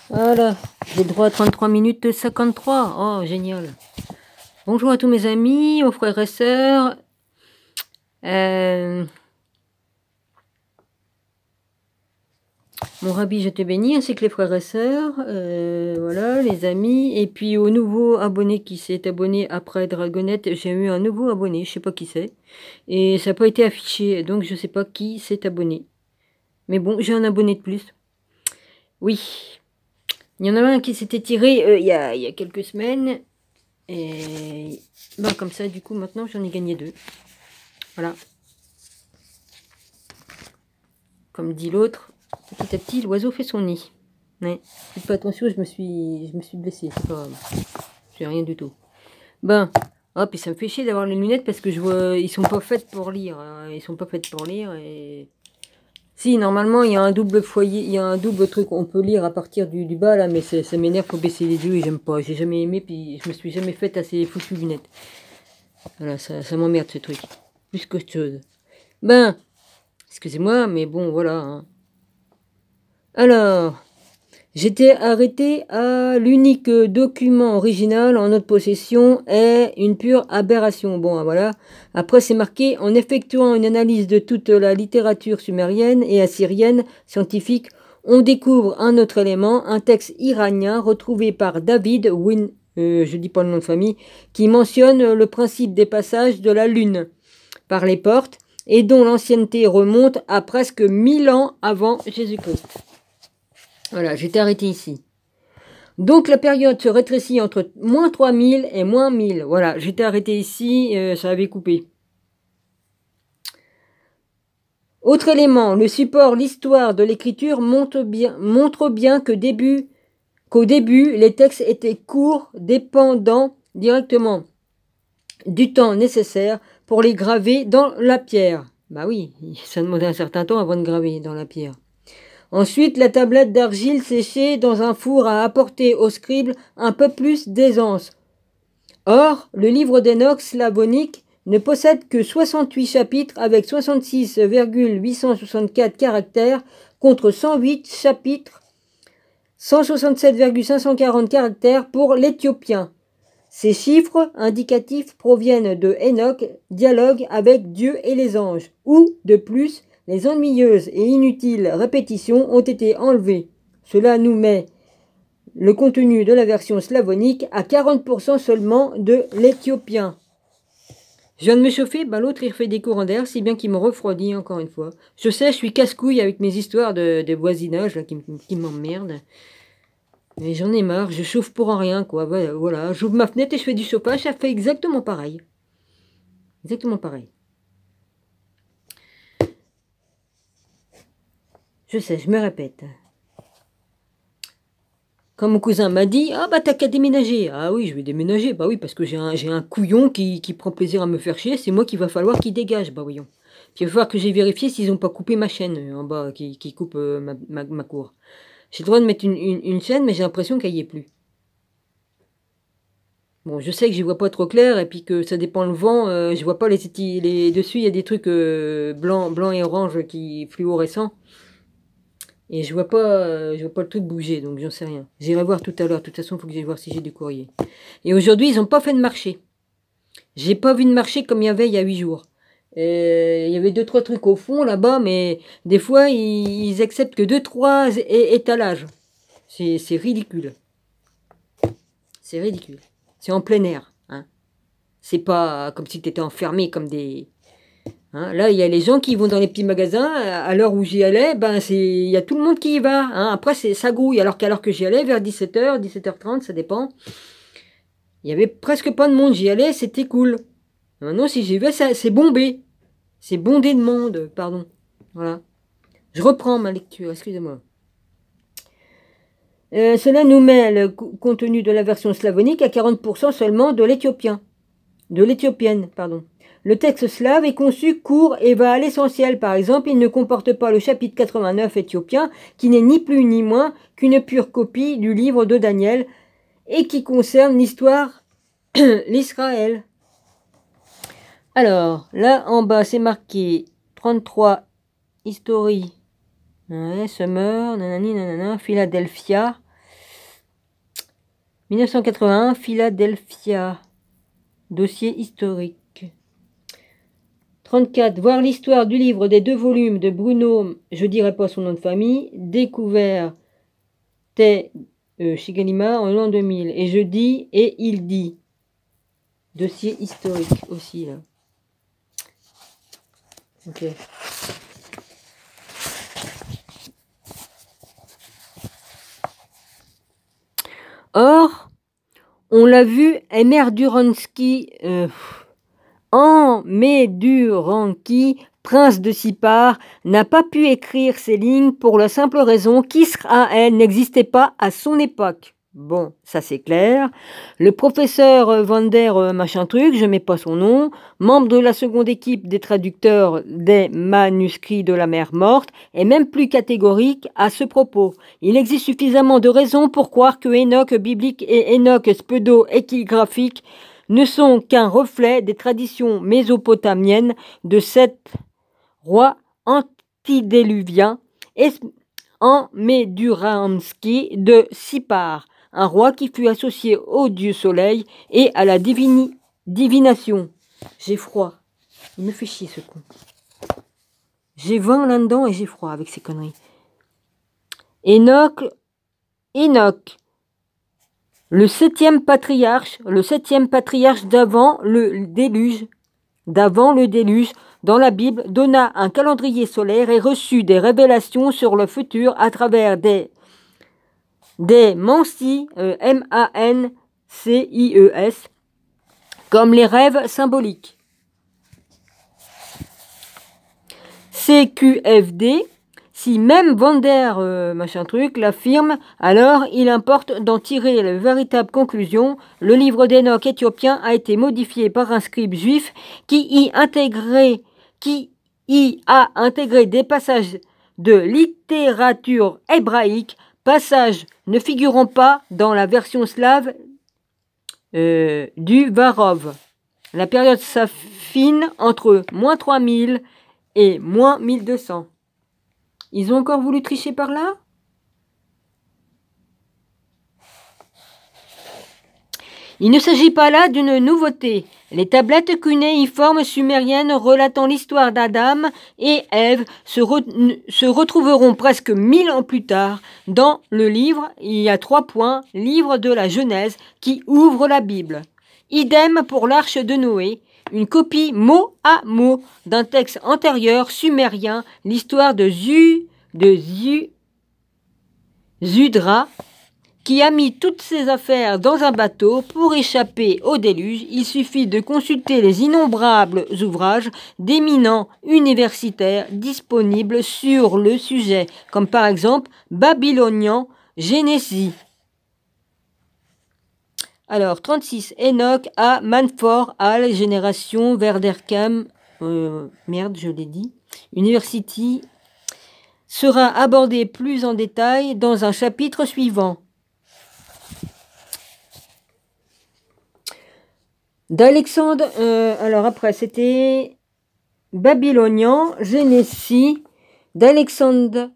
Voilà, j'ai droit à 33 minutes 53. Oh, génial. Bonjour à tous mes amis, aux frères et sœurs. Mon rabbi, je te bénis, ainsi que les frères et sœurs. Voilà, les amis. Et puis au nouveau abonné qui s'est abonné après Dragonette, j'ai eu un nouveau abonné, je sais pas qui c'est. Et ça n'a pas été affiché, donc je sais pas qui s'est abonné. Mais bon, j'ai un abonné de plus. Oui. Il y en a un qui s'était tiré il y a quelques semaines. Et ben, comme ça, du coup, maintenant, j'en ai gagné 2. Voilà. Comme dit l'autre, petit à petit, l'oiseau fait son nid. Ouais. Faites pas attention, je me suis blessée. C'est pas grave. J'ai rien du tout. Ben, hop, et ça me fait chier d'avoir les lunettes parce que je vois, ils sont pas faites pour lire. Hein. Ils sont pas faites pour lire et... Si, normalement, il y a un double foyer, il y a un double truc, on peut lire à partir du bas, là, mais ça m'énerve, faut baisser les yeux et j'aime pas. J'ai jamais aimé, puis je me suis jamais faite à ces foutues lunettes. Voilà, ça m'emmerde, ce truc. Plus qu'autre chose. Ben, excusez-moi, mais bon, voilà. Hein. Alors, j'étais arrêté à l'unique document original en notre possession est une pure aberration. Bon, voilà. Après, c'est marqué, en effectuant une analyse de toute la littérature sumérienne et assyrienne scientifique, on découvre un autre élément, un texte iranien retrouvé par David Win, je dis pas le nom de famille, qui mentionne le principe des passages de la Lune par les portes et dont l'ancienneté remonte à presque 1000 ans avant Jésus-Christ. Voilà, j'étais arrêté ici. Donc la période se rétrécit entre moins 3000 et moins 1000. Voilà, j'étais arrêté ici, ça avait coupé. Autre élément, le support, l'histoire de l'écriture montre bien qu'au début, les textes étaient courts, dépendant directement du temps nécessaire pour les graver dans la pierre. Bah oui, ça demandait un certain temps avant de graver dans la pierre. Ensuite, la tablette d'argile séchée dans un four a apporté au scribe un peu plus d'aisance. Or, le livre d'Enoch slavonique ne possède que 68 chapitres avec 66,864 caractères contre 108 chapitres, 167,540 caractères pour l'éthiopien. Ces chiffres indicatifs proviennent de Enoch, dialogue avec Dieu et les anges, où, de plus, les ennuyeuses et inutiles répétitions ont été enlevées. Cela nous met le contenu de la version slavonique à 40% seulement de l'éthiopien. Je viens de me chauffer, bah l'autre il refait des courants d'air, si bien qu'il me refroidit encore une fois. Je sais, je suis casse-couille avec mes histoires de voisinage là, qui m'emmerdent. Mais j'en ai marre, je chauffe pour en rien, quoi. Voilà, j'ouvre ma fenêtre et je fais du chauffage, ça fait exactement pareil. Exactement pareil. Je sais, je me répète. Quand mon cousin m'a dit, ah bah t'as qu'à déménager. Ah oui, je vais déménager. Bah oui, parce que j'ai un couillon qui prend plaisir à me faire chier. C'est moi qu'il va falloir qu'il dégage. Bah voyons. Puis il va falloir que j'ai vérifié s'ils n'ont pas coupé ma chaîne en bas qui coupe ma cour. J'ai le droit de mettre une chaîne, mais j'ai l'impression qu'elle y est plus. Bon, je sais que j'y vois pas trop clair et puis que ça dépend le vent. Je vois pas les dessus, il y a des trucs blanc et orange qui fluorescents. Et je vois pas le truc bouger, donc j'en sais rien. J'irai voir tout à l'heure. De toute façon, il faut que j'aille voir si j'ai du courrier. Et aujourd'hui, ils n'ont pas fait de marché. J'ai pas vu de marché comme il y avait il y a 8 jours. Il y avait 2-3 trucs au fond là-bas, mais des fois, ils acceptent que 2-3 étalages. C'est ridicule. C'est ridicule. C'est en plein air. Hein. C'est pas comme si tu étais enfermé comme des... Hein, là, il y a les gens qui vont dans les petits magasins. À l'heure où j'y allais, ben il y a tout le monde qui y va. Hein. Après, ça grouille. Alors qu'à l'heure que j'y allais, vers 17h, 17h30, ça dépend. Il y avait presque pas de monde. J'y allais, c'était cool. Maintenant, si j'y vais, c'est bombé. C'est bondé de monde, pardon. Voilà. Je reprends ma lecture, excusez-moi. Cela nous met le contenu de la version slavonique à 40% seulement de l'éthiopien. De l'éthiopienne, pardon. Le texte slave est conçu court et va à l'essentiel. Par exemple, il ne comporte pas le chapitre 89 éthiopien, qui n'est ni plus ni moins qu'une pure copie du livre de Daniel et qui concerne l'histoire l'Israël. Alors, là en bas, c'est marqué 33 History. Ouais, Summer, nanani, nanana, Philadelphia. 1981, Philadelphia. Dossier historique. 34. Voir l'histoire du livre des 2 volumes de Bruno, je dirais pas son nom de famille, découvert Shigalima en l'an 2000. Et je dis, et il dit. Dossier historique aussi, là. Ok. Or, on l'a vu, Emer Duransky, Duransky, prince de Sipar, n'a pas pu écrire ces lignes pour la simple raison qu'Israël n'existait pas à son époque. Bon, ça c'est clair. Le professeur Vander machin truc, je mets pas son nom, membre de la seconde équipe des traducteurs des manuscrits de la mer morte, est même plus catégorique à ce propos. Il existe suffisamment de raisons pour croire que Enoch biblique et Enoch pseudo-épigraphique ne sont qu'un reflet des traditions mésopotamiennes de 7 rois antédiluviens et en Meduransky de Sipar, un roi qui fut associé au dieu soleil et à la divination. J'ai froid. Il me fait chier ce con. J'ai 20 là-dedans et j'ai froid avec ces conneries. Enoch, le 7e patriarche d'avant le déluge, dans la Bible, donna un calendrier solaire et reçut des révélations sur le futur à travers des mancies, M-A-N-C-I-E-S, comme les rêves symboliques. CQFD, si même Vander machin truc l'affirme, alors il importe d'en tirer la véritable conclusion. Le livre d'Enoch éthiopien a été modifié par un scribe juif qui y a intégré des passages de littérature hébraïque, passages ne figurant pas dans la version slave du Varov. La période s'affine entre moins 3000 et moins 1200. Ils ont encore voulu tricher par là? Il ne s'agit pas là d'une nouveauté. Les tablettes cunéiformes sumériennes relatant l'histoire d'Adam et Ève se retrouveront presque 1000 ans plus tard dans le livre, il y a 3 points, livre de la Genèse qui ouvre la Bible. Idem pour l'arche de Noé, une copie mot à mot d'un texte antérieur sumérien, l'histoire de Zudra, qui a mis toutes ses affaires dans un bateau pour échapper au déluge. Il suffit de consulter les innombrables ouvrages d'éminents universitaires disponibles sur le sujet, comme par exemple Babylonian Génésie. Alors, 36, Enoch à Manfort, Hall, Génération, Verderkam, merde, je l'ai dit, University, sera abordé plus en détail dans un chapitre suivant. D'Alexandre, alors après c'était Babylonian, Génésie, d'Alexander,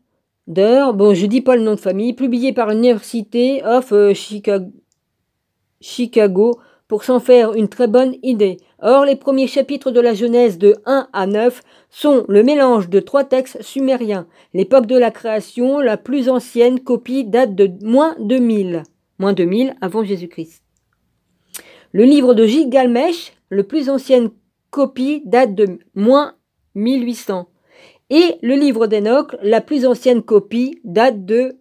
bon je dis pas le nom de famille, publié par l'Université of Chicago pour s'en faire une très bonne idée. Or, les premiers chapitres de la Genèse de 1 à 9 sont le mélange de 3 textes sumériens. L'époque de la création, la plus ancienne copie date de moins 2000 avant Jésus-Christ. Le livre de Gilgamesh, la plus ancienne copie date de moins 1800. Et le livre d'Enoch, la plus ancienne copie date de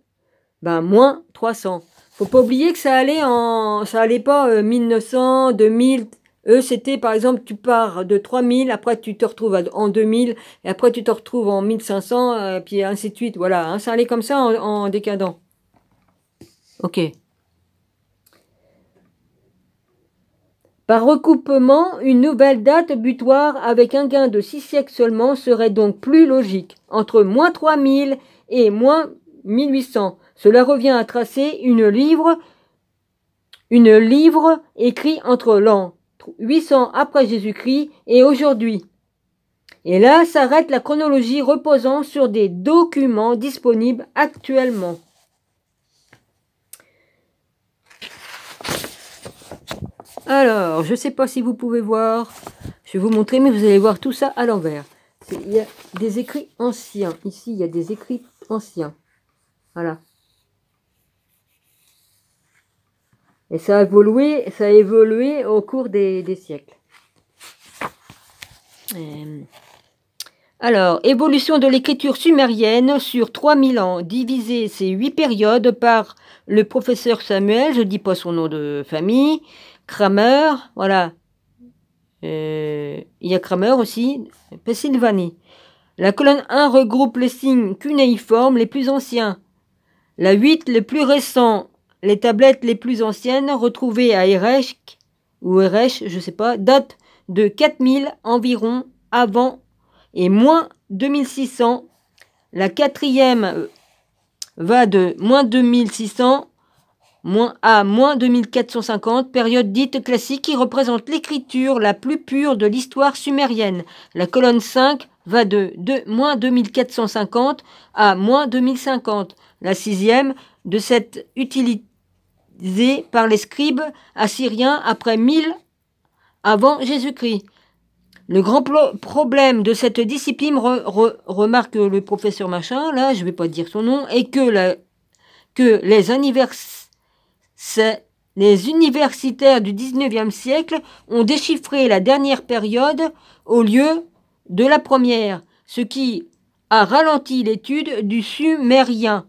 moins 300. Faut pas oublier que ça allait pas 1900, 2000. Eux, c'était par exemple, tu pars de 3000, après tu te retrouves en 2000, et après tu te retrouves en 1500, puis ainsi de suite. Voilà, hein, ça allait comme ça en décadent. Ok. Par recoupement, une nouvelle date butoir avec un gain de 6 siècles seulement serait donc plus logique. Entre moins 3000 et moins 1800. Cela revient à tracer une livre écrit entre l'an 800 après Jésus-Christ et aujourd'hui. Et là s'arrête la chronologie reposant sur des documents disponibles actuellement. Alors, je ne sais pas si vous pouvez voir. Je vais vous montrer, mais vous allez voir tout ça à l'envers. Il y a des écrits anciens. Ici, il y a des écrits anciens. Voilà. Et ça a évolué au cours des siècles. Alors, évolution de l'écriture sumérienne sur 3000 ans. Diviser ces 8 périodes par le professeur Samuel, je ne dis pas son nom de famille, Kramer, voilà. Il y a Kramer aussi, Pennsylvanie. La colonne 1 regroupe les signes cunéiformes les plus anciens. La 8, les plus récents. Les tablettes les plus anciennes, retrouvées à Erech, ou Erech, je ne sais pas, datent de 4000 environ avant et moins 2600. La quatrième va de moins 2600 à moins 2450, période dite classique qui représente l'écriture la plus pure de l'histoire sumérienne. La colonne 5 va de moins 2450 à moins 2050. La sixième de cette utilité par les scribes assyriens après 1000 avant Jésus-Christ. Le grand problème de cette discipline, remarque le professeur machin, là, je ne vais pas dire son nom, est que les universitaires du 19e siècle ont déchiffré la dernière période au lieu de la première, ce qui a ralenti l'étude du sumérien.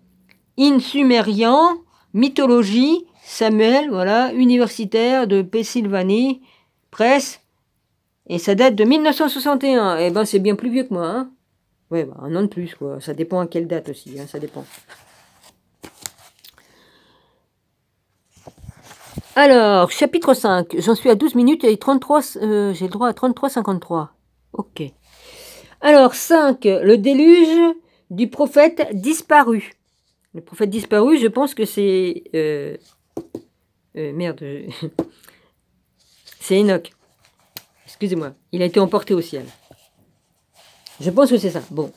In Sumérian, mythologie, Samuel, voilà, universitaire de Pennsylvanie, presse, et ça date de 1961. Eh ben, c'est bien plus vieux que moi, hein. Ouais, bah, un an de plus, quoi. Ça dépend à quelle date aussi, hein, ça dépend. Alors, chapitre 5, j'en suis à 12 minutes et 33, j'ai le droit à 33,53. Ok. Alors, 5, le déluge du prophète disparu. Le prophète disparu, je pense que c'est... merde. C'est Enoch. Excusez-moi. Il a été emporté au ciel. Je pense que c'est ça. Bon.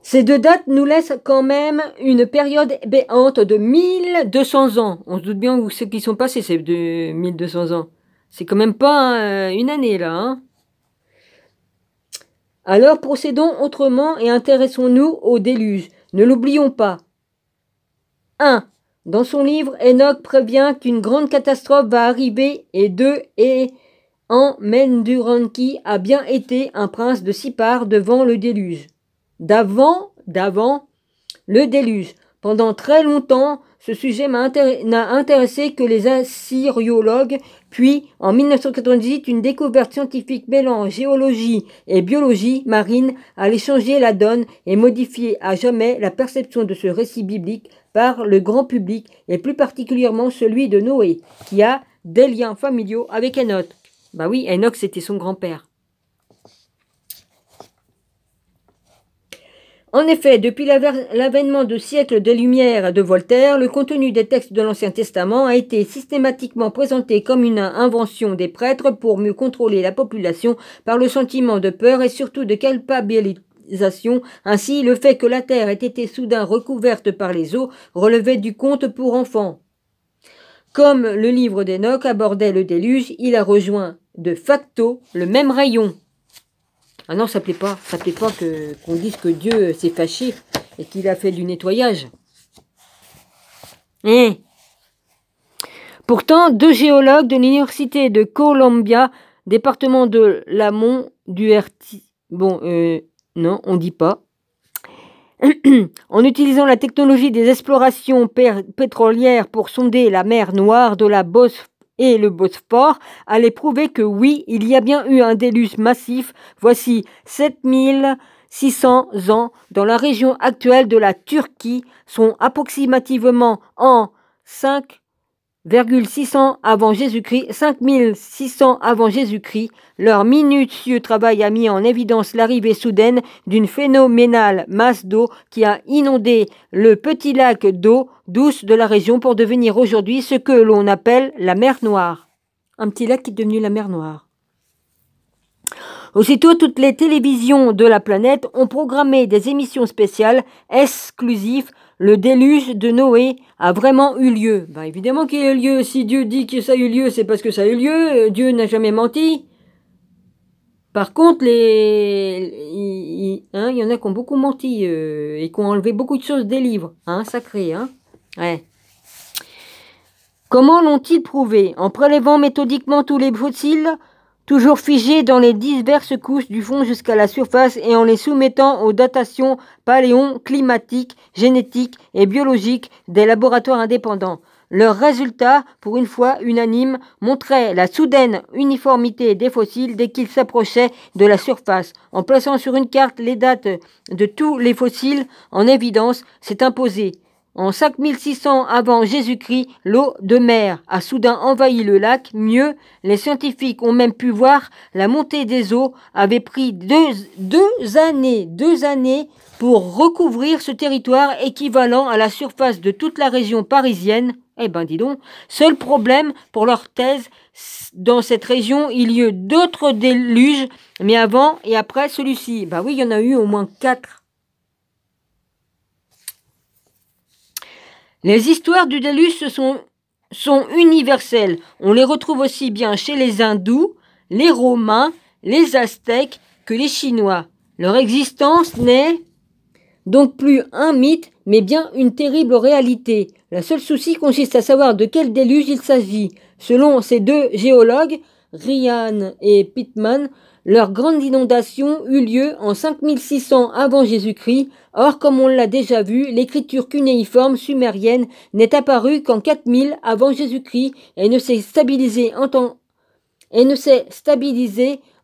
Ces deux dates nous laissent quand même une période béante de 1200 ans. On se doute bien où ce qui sont passés ces 1200 ans. C'est quand même pas une année là. Hein. Alors procédons autrement et intéressons-nous au déluge. Ne l'oublions pas. 1. Dans son livre, Enoch prévient qu'une grande catastrophe va arriver et 2. Et Menduranki a bien été un prince de Sipar devant le déluge. D'avant le déluge. Pendant très longtemps, ce sujet n'a intéressé que les assyriologues, puis en 1998, une découverte scientifique mêlant géologie et biologie marine allait changer la donne et modifier à jamais la perception de ce récit biblique par le grand public, et plus particulièrement celui de Noé, qui a des liens familiaux avec Enoch. Bah oui, Enoch, c'était son grand-père. En effet, depuis l'avènement de siècles de lumière de Voltaire, le contenu des textes de l'Ancien Testament a été systématiquement présenté comme une invention des prêtres pour mieux contrôler la population par le sentiment de peur et surtout de culpabilisation. Ainsi, le fait que la terre ait été soudain recouverte par les eaux relevait du conte pour enfants. Comme le livre d'Enoch abordait le déluge, il a rejoint de facto le même rayon. Ah non, ça plaît pas qu'on dise que Dieu s'est fâché et qu'il a fait du nettoyage. Pourtant, 2 géologues de l'université de Columbia, département de Lamont du RT... Bon, non, on dit pas. En utilisant la technologie des explorations pétrolières pour sonder la mer Noire de la Bosphore et le Bosphore, allait prouver que oui, il y a bien eu un déluge massif, voici 7600 ans dans la région actuelle de la Turquie, sont approximativement en 5,600 avant Jésus-Christ, 5600 avant Jésus-Christ. Leur minutieux travail a mis en évidence l'arrivée soudaine d'une phénoménale masse d'eau qui a inondé le petit lac d'eau douce de la région pour devenir aujourd'hui ce que l'on appelle la mer Noire. Un petit lac qui est devenu la mer Noire. Aussitôt, toutes les télévisions de la planète ont programmé des émissions spéciales exclusives le déluge de Noé a vraiment eu lieu. Ben, évidemment qu'il a eu lieu. Si Dieu dit que ça a eu lieu, c'est parce que ça a eu lieu. Dieu n'a jamais menti. Par contre, il y en a qui ont beaucoup menti et qui ont enlevé beaucoup de choses des livres. Sacrés. Ouais. Comment l'ont-ils prouvé? En prélevant méthodiquement tous les fossiles, toujours figés dans les diverses couches du fond jusqu'à la surface et en les soumettant aux datations paléo-climatiques, génétiques et biologiques des laboratoires indépendants. Leurs résultats, pour une fois unanimes, montraient la soudaine uniformité des fossiles dès qu'ils s'approchaient de la surface. En plaçant sur une carte les dates de tous les fossiles en évidence, s'est imposé. En 5600 avant Jésus-Christ, l'eau de mer a soudain envahi le lac. Mieux, les scientifiques ont même pu voir la montée des eaux avait pris deux années pour recouvrir ce territoire équivalent à la surface de toute la région parisienne. Eh ben dis donc, seul problème pour leur thèse, dans cette région, il y a eu d'autres déluges, mais avant et après celui-ci. Ben oui, il y en a eu au moins 4. Les histoires du déluge sont universelles. On les retrouve aussi bien chez les hindous, les romains, les aztèques que les chinois. Leur existence n'est donc plus un mythe, mais bien une terrible réalité. Le seul souci consiste à savoir de quel déluge il s'agit. Selon ces deux géologues, Ryan et Pittman, leur grande inondation eut lieu en 5600 avant Jésus-Christ. Or, comme on l'a déjà vu, l'écriture cunéiforme sumérienne n'est apparue qu'en 4000 avant Jésus-Christ et ne s'est stabilisée,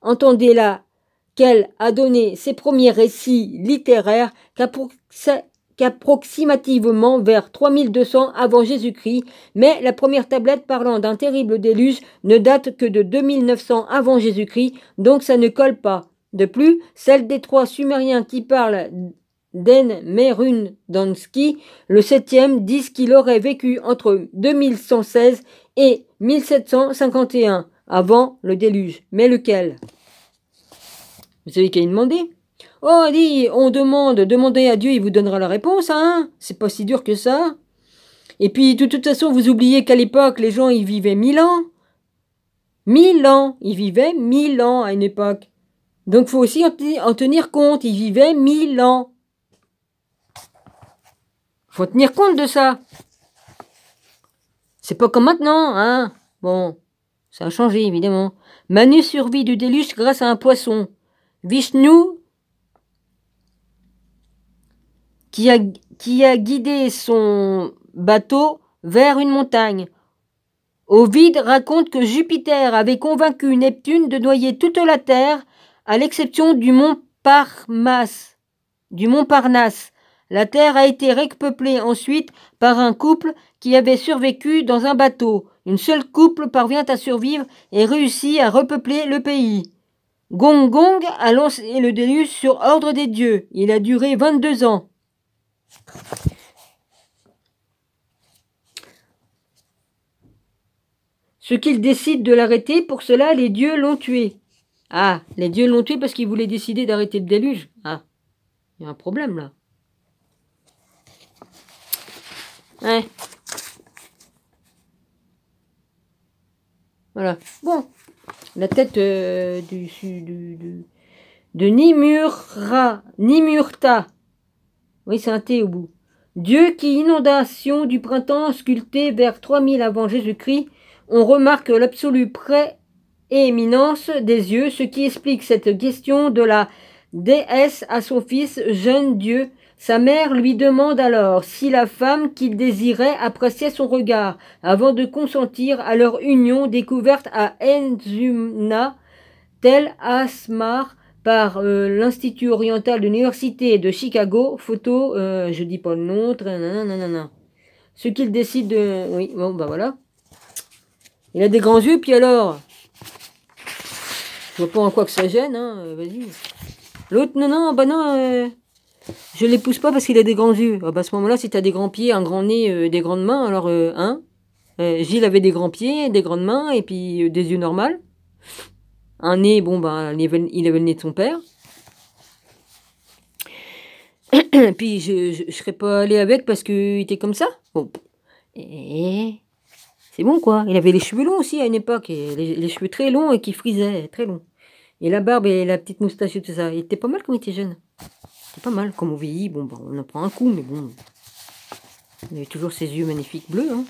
entendez-la, qu'elle a donné ses premiers récits littéraires qu'approximativement vers 3200 avant Jésus-Christ, mais la première tablette parlant d'un terrible déluge ne date que de 2900 avant Jésus-Christ, donc ça ne colle pas. De plus, celle des 3 Sumériens qui parlent d'Enmerundansky, le 7e, disent qu'il aurait vécu entre 2116 et 1751 avant le déluge. Mais lequel? Vous savez qui a demandé? Oh, dit, demandez à Dieu, il vous donnera la réponse, C'est pas si dur que ça. Et puis, de toute façon, vous oubliez qu'à l'époque, les gens, ils vivaient 1000 ans. 1000 ans. Ils vivaient 1000 ans à une époque. Donc, faut aussi en tenir compte. Ils vivaient 1000 ans. Faut tenir compte de ça. C'est pas comme maintenant, Bon, ça a changé, évidemment. Manu survit du déluge grâce à un poisson. Vishnu, qui a guidé son bateau vers une montagne. Ovide raconte que Jupiter avait convaincu Neptune de noyer toute la Terre, à l'exception du mont Parnasse. La Terre a été repeuplée ensuite par un couple qui avait survécu dans un bateau. Une seule couple parvient à survivre et réussit à repeupler le pays. Gong Gong a lancé le déluge sur ordre des dieux. Il a duré 22 ans. Ce qu'ils décident de l'arrêter, pour cela, les dieux l'ont tué. Ah, les dieux l'ont tué parce qu'ils voulaient décider d'arrêter le déluge. Ah, il y a un problème là. Ouais. Voilà. Bon. La tête de Nimurta. Oui, c'est un T au bout. Dieu qui, inondation du printemps sculpté vers 3000 avant Jésus-Christ, on remarque l'absolue prééminence des yeux, ce qui explique cette question de la déesse à son fils, jeune Dieu. Sa mère lui demande alors si la femme qu'il désirait appréciait son regard, avant de consentir à leur union découverte à Enzumna, Tel Asmar, par l'Institut oriental de l'Université de Chicago. Photo, je dis pas le nom, nanana. Ce qu'il décide de... Oui, bon, bah voilà. Il a des grands yeux, puis alors... Je vois pas en quoi que ça gêne, vas-y. L'autre, non, je l'épouse pas parce qu'il a des grands yeux. Ah bah à ce moment-là, si t'as des grands pieds, un grand nez, des grandes mains, alors, Gilles avait des grands pieds, des grandes mains, et puis des yeux normaux. Un nez, bon, il avait le nez de son père. Et puis je serais pas allé avec parce qu'il était comme ça. Bon. Et c'est bon quoi. Il avait les cheveux longs aussi à une époque. Et les cheveux très longs et qui frisaient, très longs. Et la barbe et la petite moustache et tout ça. Il était pas mal quand il était jeune. C'est pas mal. Comme on vieillit, bon, bah, on en prend un coup, mais bon. Il avait toujours ses yeux magnifiques bleus. Hein.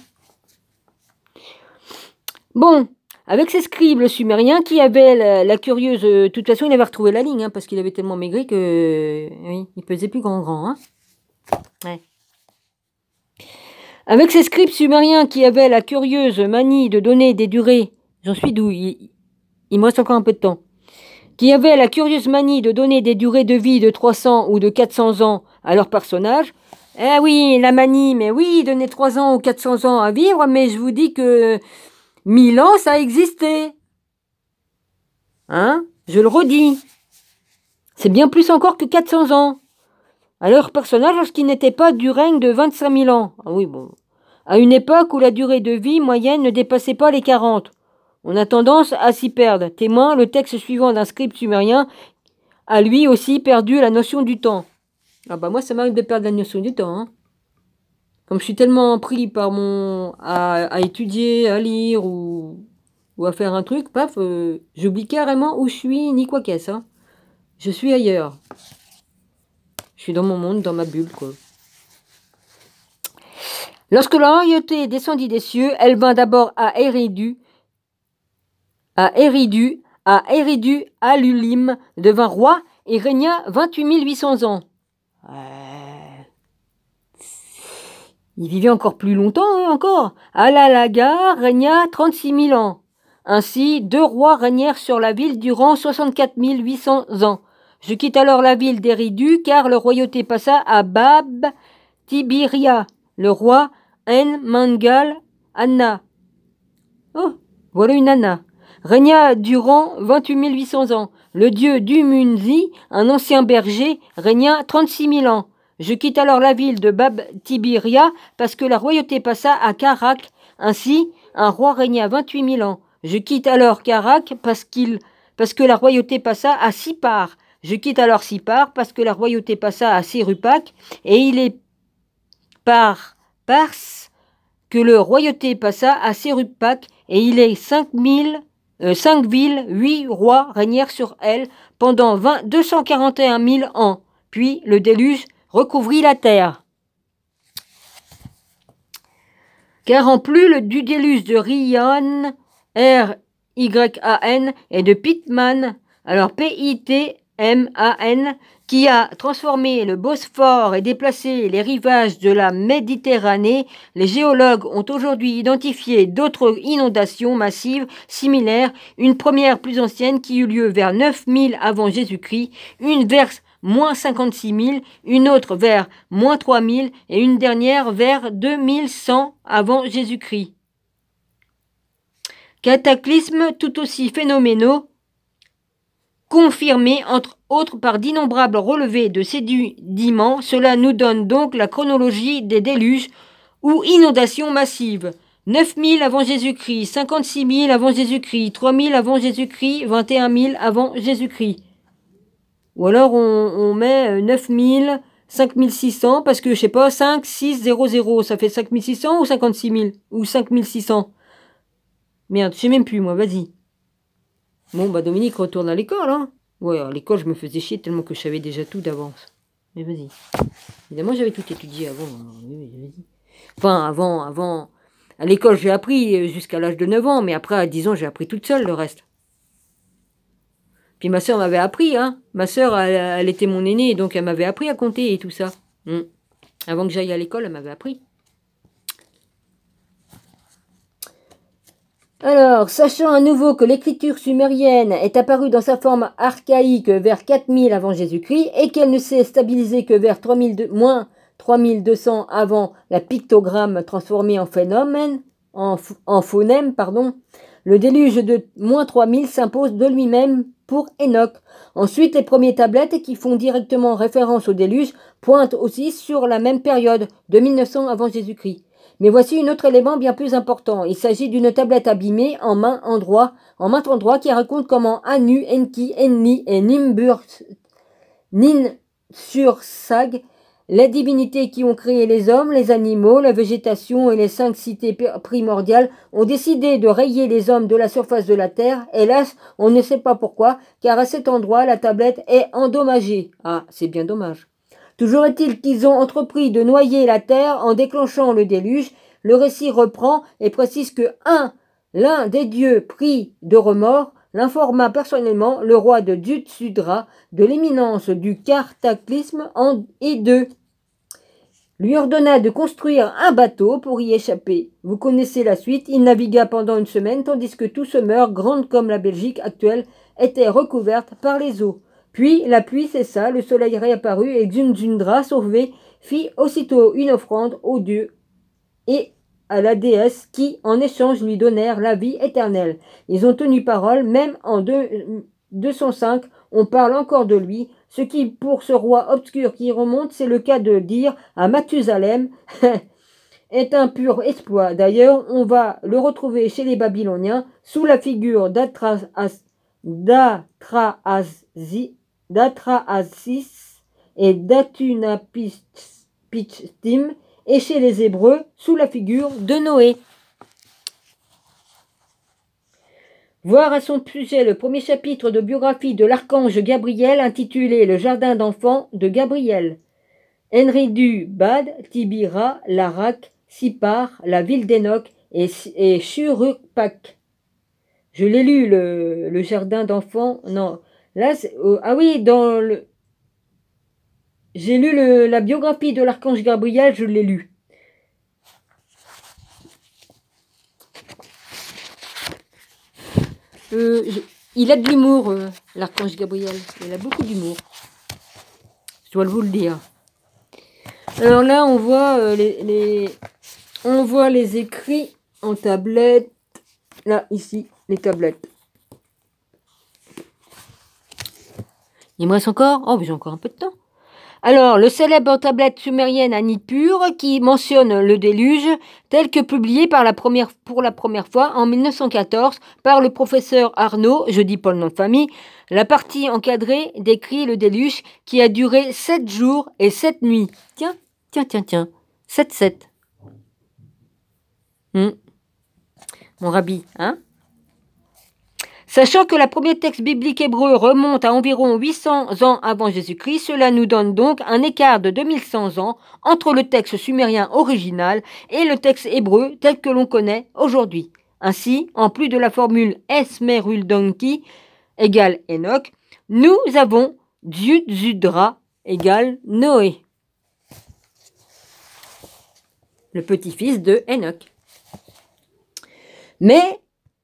Bon, avec ses scribes, le sumérien, qui avait la curieuse... de toute façon, il avait retrouvé la ligne, hein, parce qu'il avait tellement maigri que... oui, il pesait plus grand. Hein. Ouais. Avec ses scribes sumériens qui avaient la curieuse manie de donner des durées... J'en suis d'où il me reste encore un peu de temps. Qui avaient la curieuse manie de donner des durées de vie de 300 ou de 400 ans à leurs personnages. Eh oui, la manie, mais oui, donner 3 ans ou 400 ans à vivre, mais je vous dis que 1000 ans, ça existait. Hein? Je le redis. C'est bien plus encore que 400 ans. À leur personnage, lorsqu'ils n'étaient pas du règne de 25 000 ans. Ah oui, bon. À une époque où la durée de vie moyenne ne dépassait pas les 40. On a tendance à s'y perdre. Témoin, le texte suivant d'un scribe sumérien a lui aussi perdu la notion du temps. Ah bah moi, ça m'arrive de perdre la notion du temps. Hein. Comme je suis tellement pris par à étudier, à lire ou à faire un truc, paf, j'oublie carrément où je suis ni quoi qu'est-ce. Hein. Je suis ailleurs. Je suis dans mon monde, dans ma bulle, quoi. Lorsque la royauté descendit des cieux, elle vint d'abord à Eridu, à Lulim, devint roi et régna 28 800 ans. Il vivait encore plus longtemps, hein, encore. Alalaga régna 36 000 ans. Ainsi, 2 rois régnèrent sur la ville durant 64 800 ans. Je quitte alors la ville d'Eridu, car leur royauté passa à Bab Tibiria, le roi En-Mangal Anna. Oh, voilà une Anna. Régna durant 28 800 ans. Le dieu Dumunzi, un ancien berger, régna 36 000 ans. Je quitte alors la ville de Bab Tibiria parce que la royauté passa à Karak. Ainsi, un roi régna 28 000 ans. Je quitte alors Karak parce que la royauté passa à Sipar. Je quitte alors Sipar parce que la royauté passa à Sirupak. Et il est par Pars que la royauté passa à Sirupak. Et il est 5 villes, 8 rois régnèrent sur elle pendant 241 000 ans. Puis le déluge recouvrit la terre. Car en plus du déluge de Ryan, R-Y-A-N, et de Pitman, alors P-I-T-M-A-N, qui a transformé le Bosphore et déplacé les rivages de la Méditerranée, les géologues ont aujourd'hui identifié d'autres inondations massives similaires, une première plus ancienne qui eut lieu vers 9000 avant Jésus-Christ, une vers moins 56 000, une autre vers moins 3 000 et une dernière vers 2100 avant Jésus-Christ. Cataclysmes tout aussi phénoménaux, confirmés entre autres par d'innombrables relevés de sédiments, cela nous donne donc la chronologie des déluges ou inondations massives. 9000 avant Jésus-Christ, 56 000 avant Jésus-Christ, 3000 avant Jésus-Christ, 21 000 avant Jésus-Christ. Ou alors on met 9000, 5600, parce que je sais pas, 5, 6, 0, 0, ça fait 5600 ou 56 000 ou 5600. Merde, je sais même plus moi, vas-y. Bon bah Dominique retourne à l'école, hein. Ouais, à l'école je me faisais chier tellement que je savais déjà tout d'avance. Mais vas-y. Évidemment j'avais tout étudié avant. Vas-y. Enfin avant. À l'école j'ai appris jusqu'à l'âge de 9 ans, mais après à 10 ans j'ai appris toute seule le reste. Puis ma sœur m'avait appris, hein. Ma sœur, elle était mon aînée, donc elle m'avait appris à compter et tout ça. Avant que j'aille à l'école, elle m'avait appris. Alors, sachant à nouveau que l'écriture sumérienne est apparue dans sa forme archaïque vers 4000 avant Jésus-Christ et qu'elle ne s'est stabilisée que vers moins 3200 avant la pictogramme transformée en phonème, le déluge de moins 3000 s'impose de lui-même pour Enoch. Ensuite, les premières tablettes qui font directement référence au déluge pointent aussi sur la même période, de 1900 avant Jésus-Christ. Mais voici un autre élément bien plus important. Il s'agit d'une tablette abîmée en maints endroits qui raconte comment Anu, Enki, Enni et Ninurta sur Sag, les divinités qui ont créé les hommes, les animaux, la végétation et les 5 cités primordiales ont décidé de rayer les hommes de la surface de la terre. Hélas, on ne sait pas pourquoi, car à cet endroit, la tablette est endommagée. Ah, c'est bien dommage. Toujours est-il qu'ils ont entrepris de noyer la terre en déclenchant le déluge. Le récit reprend et précise que l'un des dieux pris de remords l'informa personnellement le roi de Djutsudra de l'imminence du cataclysme et lui ordonna de construire un bateau pour y échapper. Vous connaissez la suite, il navigua pendant une semaine tandis que tout se meurt, grande comme la Belgique actuelle, était recouverte par les eaux. Puis la pluie cessa, le soleil réapparut et Xunzundra, sauvé, fit aussitôt une offrande aux dieux et à la déesse qui, en échange, lui donnèrent la vie éternelle. Ils ont tenu parole, même en 205, on parle encore de lui. Ce qui, pour ce roi obscur qui remonte, c'est le cas de dire à Mathusalem, est un pur exploit. D'ailleurs, on va le retrouver chez les Babyloniens sous la figure d'Atrahasis et d'Atunapishtim, et chez les Hébreux sous la figure de Noé. Voir à son sujet le premier chapitre de biographie de l'archange Gabriel intitulé Le jardin d'enfants de Gabriel. Enridu Bad, Tibira, Larak, Sipar, la ville d'Enoch et Shuruppak. Je l'ai lu, le jardin d'enfants. Non, là, ah oui, dans le... J'ai lu la biographie de l'archange Gabriel, je l'ai lu. Il a de l'humour, l'archange Gabriel. Il a beaucoup d'humour. Je dois vous le dire. Alors là, on voit on voit les écrits en tablette. Là, ici, les tablettes. Il me reste encore... Oh, mais j'ai encore un peu de temps. Alors, le célèbre tablette sumérienne à Nippur qui mentionne le déluge tel que publié pour la première fois en 1914 par le professeur Arnaud, je dis pas le nom de famille. La partie encadrée décrit le déluge qui a duré 7 jours et 7 nuits. Tiens, 7-7. Mon rabbi, hein? Sachant que le premier texte biblique hébreu remonte à environ 800 ans avant Jésus-Christ, cela nous donne donc un écart de 2100 ans entre le texte sumérien original et le texte hébreu tel que l'on connaît aujourd'hui. Ainsi, en plus de la formule Esmeruldanki égale Enoch, nous avons Djudzudra égale Noé, le petit-fils de Enoch. Mais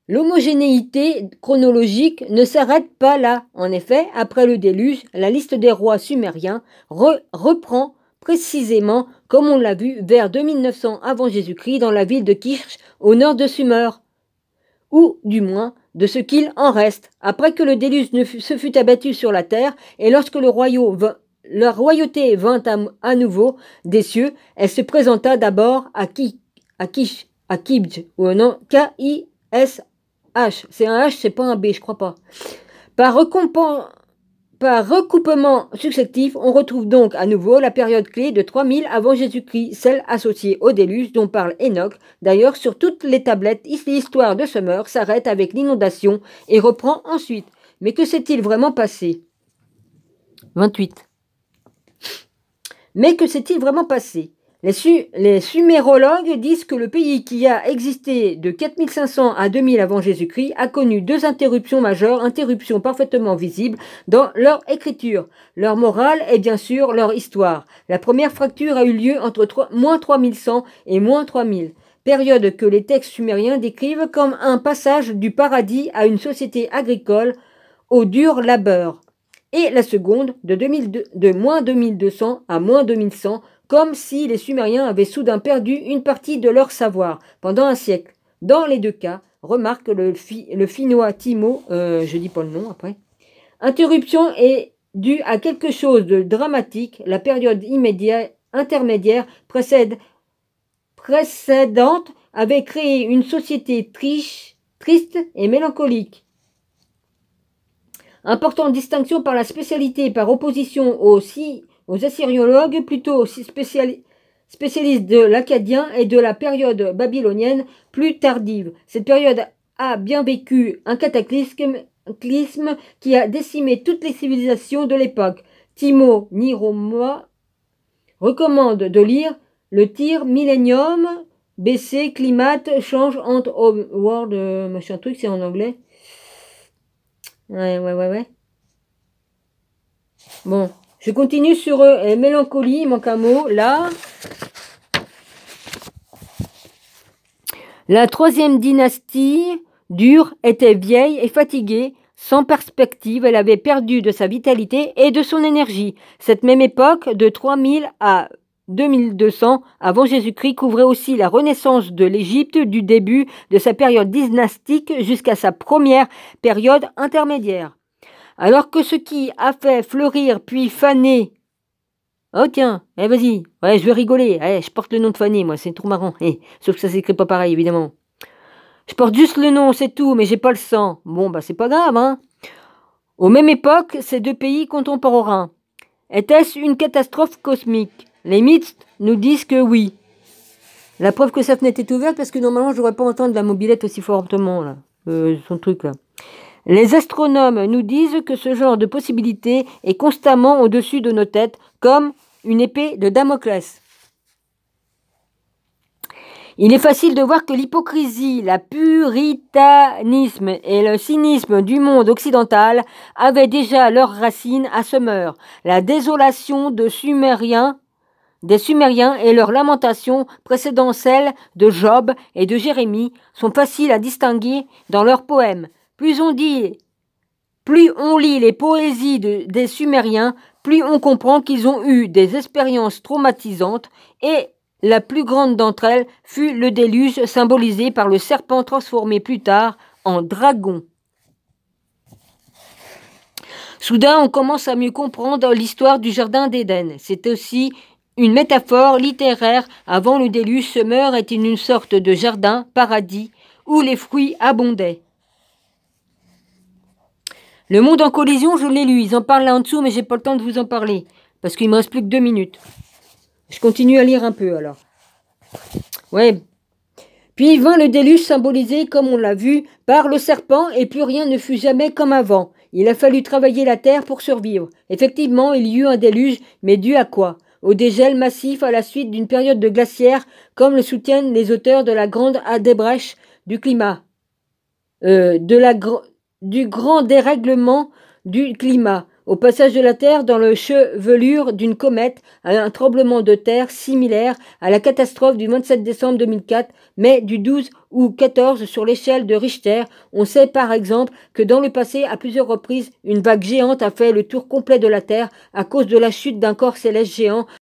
l'homogénéité chronologique ne s'arrête pas là. En effet, après le déluge, la liste des rois sumériens reprend précisément, comme on l'a vu, vers 2900 avant Jésus-Christ dans la ville de Kish, au nord de Sumer, ou du moins de ce qu'il en reste. Après que le déluge se fut abattu sur la terre, et lorsque la royauté vint à nouveau des cieux, elle se présenta d'abord à Kibj, ou non, K-I-S-H. C'est un H, c'est pas un B, je crois pas. Par recoupement successif, on retrouve donc à nouveau la période clé de 3000 avant Jésus-Christ, celle associée au déluge dont parle Enoch. D'ailleurs, sur toutes les tablettes, l'histoire de Sumer s'arrête avec l'inondation et reprend ensuite. Mais que s'est-il vraiment passé? 28. Mais que s'est-il vraiment passé? Les sumérologues disent que le pays qui a existé de 4500 à 2000 avant Jésus-Christ a connu 2 interruptions majeures, interruptions parfaitement visibles dans leur écriture, leur morale et bien sûr leur histoire. La première fracture a eu lieu entre moins 3100 et moins 3000, période que les textes sumériens décrivent comme un passage du paradis à une société agricole au dur labeur. Et la seconde, de moins 2200 à moins 2100, comme si les Sumériens avaient soudain perdu une partie de leur savoir pendant un siècle. Dans les deux cas, remarque le finnois Timo, je dis pas le nom après. Interruption est due à quelque chose de dramatique. La période intermédiaire précédente avait créé une société triste et mélancolique. Importante distinction par la spécialité par opposition aux aux assyriologues, plutôt aussi spécialistes de l'akkadien et de la période babylonienne plus tardive. Cette période a bien vécu un cataclysme qui a décimé toutes les civilisations de l'époque. Timo Niromoa recommande de lire le tir Millennium BC Climate Change and World machin truc, c'est en anglais. Ouais. Bon, je continue sur mélancolie, il manque un mot. Là, la troisième dynastie dure était vieille et fatiguée. Sans perspective, elle avait perdu de sa vitalité et de son énergie. Cette même époque, de 3000 à 2200 avant Jésus-Christ, couvrait aussi la renaissance de l'Égypte du début de sa période dynastique jusqu'à sa première période intermédiaire. Alors que ce qui a fait fleurir puis faner... Oh tiens, vas-y, ouais, je vais rigoler, je porte le nom de Fanny, moi, c'est trop marrant, sauf que ça s'écrit pas pareil, évidemment. Je porte juste le nom, c'est tout, mais j'ai pas le sang. Bon, bah c'est pas grave, hein. Aux mêmes époques, ces deux pays contemporains. Était-ce une catastrophe cosmique? Les mythes nous disent que oui. La preuve que sa fenêtre est ouverte, parce que normalement, je n'aurais pas entendre la mobilette aussi fortement, là. Son truc, là. Les astronomes nous disent que ce genre de possibilité est constamment au-dessus de nos têtes, comme une épée de Damoclès. Il est facile de voir que l'hypocrisie, la puritanisme et le cynisme du monde occidental avaient déjà leurs racines à Sumer. La désolation des Sumériens et leurs lamentations précédant celles de Job et de Jérémie sont faciles à distinguer dans leurs poèmes. Plus on lit les poésies des Sumériens, plus on comprend qu'ils ont eu des expériences traumatisantes et la plus grande d'entre elles fut le déluge symbolisé par le serpent transformé plus tard en dragon. Soudain, on commence à mieux comprendre l'histoire du jardin d'Éden. C'est aussi une métaphore littéraire. Avant le déluge, Sumer était une sorte de jardin, paradis, où les fruits abondaient. Le monde en collision, je l'ai lu. Ils en parlent là en dessous, mais j'ai pas le temps de vous en parler. Parce qu'il me reste plus que 2 minutes. Je continue à lire un peu, alors. Ouais. Puis vint le déluge symbolisé, comme on l'a vu, par le serpent, et plus rien ne fut jamais comme avant. Il a fallu travailler la terre pour survivre. Effectivement, il y eut un déluge, mais dû à quoi? Au dégel massif à la suite d'une période de glaciaire, comme le soutiennent les auteurs de la grande débâche du climat. Du grand dérèglement du climat. Au passage de la Terre dans le chevelure d'une comète, à un tremblement de terre similaire à la catastrophe du 27 décembre 2004, mais du 12 ou 14 sur l'échelle de Richter. On sait par exemple que dans le passé, à plusieurs reprises, une vague géante a fait le tour complet de la Terre à cause de la chute d'un corps céleste géant